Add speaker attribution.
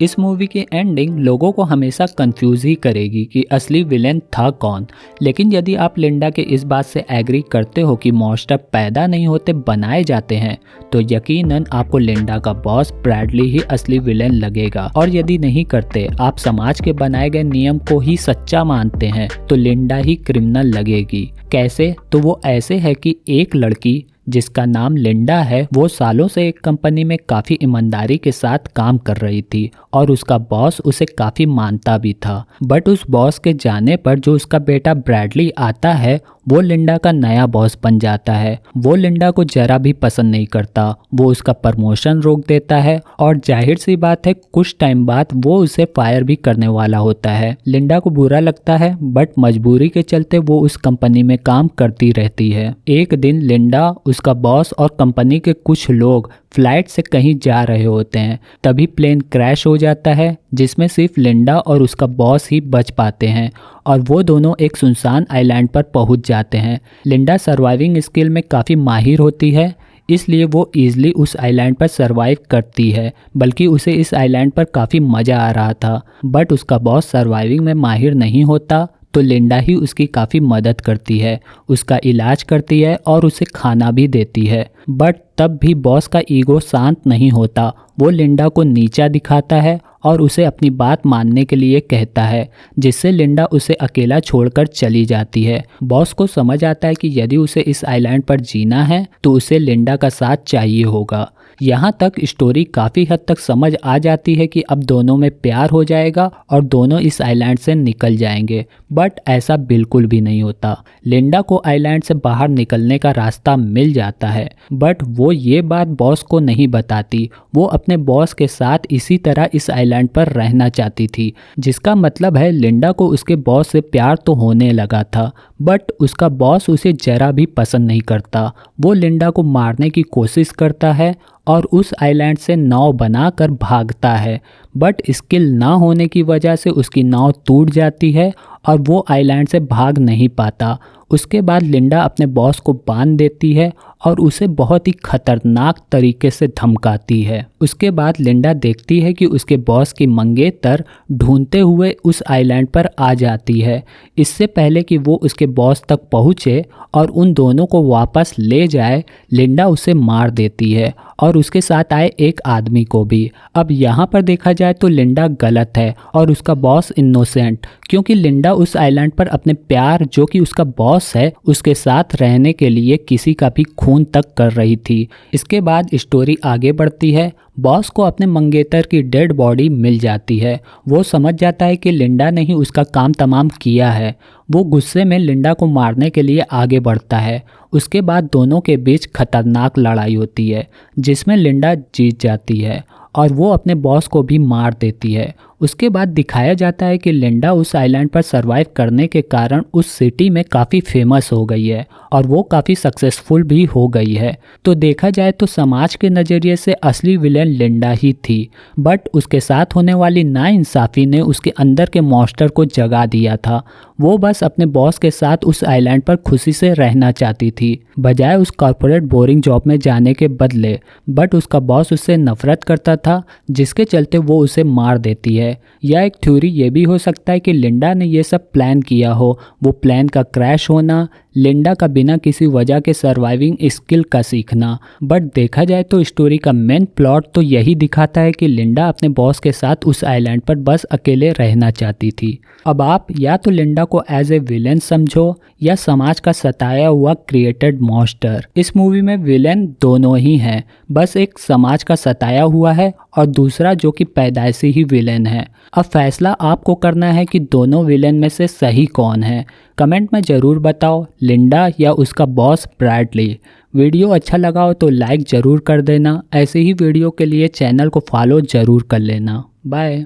Speaker 1: इस मूवी की एंडिंग लोगों को हमेशा कंफ्यूज ही करेगी कि असली विलेन था कौन। लेकिन यदि आप लिंडा के इस बात से एग्री करते हो कि मॉन्स्टर पैदा नहीं होते बनाए जाते हैं, तो यकीनन आपको लिंडा का बॉस ब्रैडली ही असली विलेन लगेगा। और यदि नहीं करते, आप समाज के बनाए गए नियम को ही सच्चा मानते हैं, तो लिंडा ही क्रिमिनल लगेगी। कैसे? तो वो ऐसे है कि एक लड़की जिसका नाम लिंडा है, वो सालों से एक कंपनी में काफ़ी ईमानदारी के साथ काम कर रही थी और उसका बॉस उसे काफ़ी मानता भी था। बट उस बॉस के जाने पर जो उसका बेटा ब्रैडली आता है, वो लिंडा का नया बॉस बन जाता है। वो लिंडा को जरा भी पसंद नहीं करता, वो उसका प्रमोशन रोक देता है और जाहिर सी बात है कुछ टाइम बाद वो उसे फायर भी करने वाला होता है। लिंडा को बुरा लगता है, बट मजबूरी के चलते वो उस कंपनी में काम करती रहती है। एक दिन लिंडा, उसका बॉस और कंपनी के कुछ लोग फ्लाइट से कहीं जा रहे होते हैं। तभी प्लेन क्रैश हो जाता है, जिसमें सिर्फ लिंडा और उसका बॉस ही बच पाते हैं और वो दोनों एक सुनसान आइलैंड पर पहुंच जाते हैं। लिंडा सर्वाइविंग स्किल में काफ़ी माहिर होती है, इसलिए वो ईजिली उस आइलैंड पर सर्वाइव करती है, बल्कि उसे इस आइलैंड पर काफ़ी मज़ा आ रहा था। बट उसका बॉस सर्वाइविंग में माहिर नहीं होता, तो लिंडा ही उसकी काफ़ी मदद करती है, उसका इलाज करती है और उसे खाना भी देती है। बट तब भी बॉस का ईगो शांत नहीं होता। वो लिंडा को नीचा दिखाता है और उसे अपनी बात मानने के लिए कहता है, जिससे लिंडा उसे अकेला छोड़कर चली जाती है। बॉस को समझ आता है कि यदि उसे इस आइलैंड पर जीना है तो उसे लिंडा का साथ चाहिए होगा। यहाँ तक स्टोरी काफ़ी हद तक समझ आ जाती है कि अब दोनों में प्यार हो जाएगा और दोनों इस आइलैंड से निकल जाएंगे। बट ऐसा बिल्कुल भी नहीं होता। लिंडा को आइलैंड से बाहर निकलने का रास्ता मिल जाता है, बट वो ये बात बॉस को नहीं बताती। वो अपने बॉस के साथ इसी तरह इस आइलैंड पर रहना चाहती थी, जिसका मतलब है लिंडा को उसके बॉस से प्यार तो होने लगा था, बट उसका बॉस उसे जरा भी पसंद नहीं करता। वो लिंडा को मारने की कोशिश करता है और उस आइलैंड से नाव बनाकर भागता है, बट स्किल ना होने की वजह से उसकी नाव टूट जाती है और वो आइलैंड से भाग नहीं पाता। उसके बाद लिंडा अपने बॉस को बांध देती है और उसे बहुत ही खतरनाक तरीके से धमकाती है। उसके बाद लिंडा देखती है कि उसके बॉस की मंगेतर ढूंढते हुए उस आइलैंड पर आ जाती है। इससे पहले कि वो उसके बॉस तक पहुँचे और उन दोनों को वापस ले जाए, लिंडा उसे मार देती है और उसके साथ आए एक आदमी को भी। अब यहाँ पर देखा जाए तो लिंडा गलत है और उसका बॉस इनोसेंट, क्योंकि लिंडा उस आइलैंड पर अपने प्यार, जो कि उसका बॉस है, उसके साथ रहने के लिए किसी का भी खून तक कर रही थी। इसके बाद स्टोरी आगे बढ़ती है। बॉस को अपने मंगेतर की डेड बॉडी मिल जाती है। वो समझ जाता है कि लिंडा ने ही उसका काम तमाम किया है। वो गुस्से में लिंडा को मारने के लिए आगे बढ़ता है। उसके बाद दोनों के बीच खतरनाक लड़ाई होती है, जिसमें लिंडा जीत जाती है और वो अपने बॉस को भी मार देती है। उसके बाद दिखाया जाता है कि लिंडा उस आइलैंड पर सरवाइव करने के कारण उस सिटी में काफ़ी फेमस हो गई है और वो काफ़ी सक्सेसफुल भी हो गई है। तो देखा जाए तो समाज के नज़रिए से असली विलेन लिंडा ही थी, बट उसके साथ होने वाली नाइंसाफ़ी ने उसके अंदर के मॉन्स्टर को जगा दिया था। वो बस अपने बॉस के साथ उस आइलैंड पर खुशी से रहना चाहती थी, बजाय उस कॉर्पोरेट बोरिंग जॉब में जाने के बदले। बट उसका बॉस उससे नफरत करता था, जिसके चलते वो उसे मार देती है। या एक थ्योरी ये भी हो सकता है कि लिंडा ने ये सब प्लान किया हो। वो प्लान का क्रैश होना, लिंडा का बिना किसी वजह के सर्वाइविंग स्किल का सीखना। बट देखा जाए तो स्टोरी का मेन प्लॉट तो यही दिखाता है कि लिंडा अपने बॉस के साथ उस आइलैंड पर बस अकेले रहना चाहती थी। अब आप या तो लिंडा को एज ए विलेन समझो या समाज का सताया हुआ क्रिएटेड मॉन्स्टर। इस मूवी में विलेन दोनों ही हैं, बस एक समाज का सताया हुआ है और दूसरा जो कि पैदाइशी ही विलेन है। अब फैसला आपको करना है कि दोनों विलेन में से सही कौन है। कमेंट में ज़रूर बताओ, लिंडा या उसका बॉस ब्रैडली। वीडियो अच्छा लगा हो तो लाइक ज़रूर कर देना। ऐसे ही वीडियो के लिए चैनल को फॉलो ज़रूर कर लेना। बाय।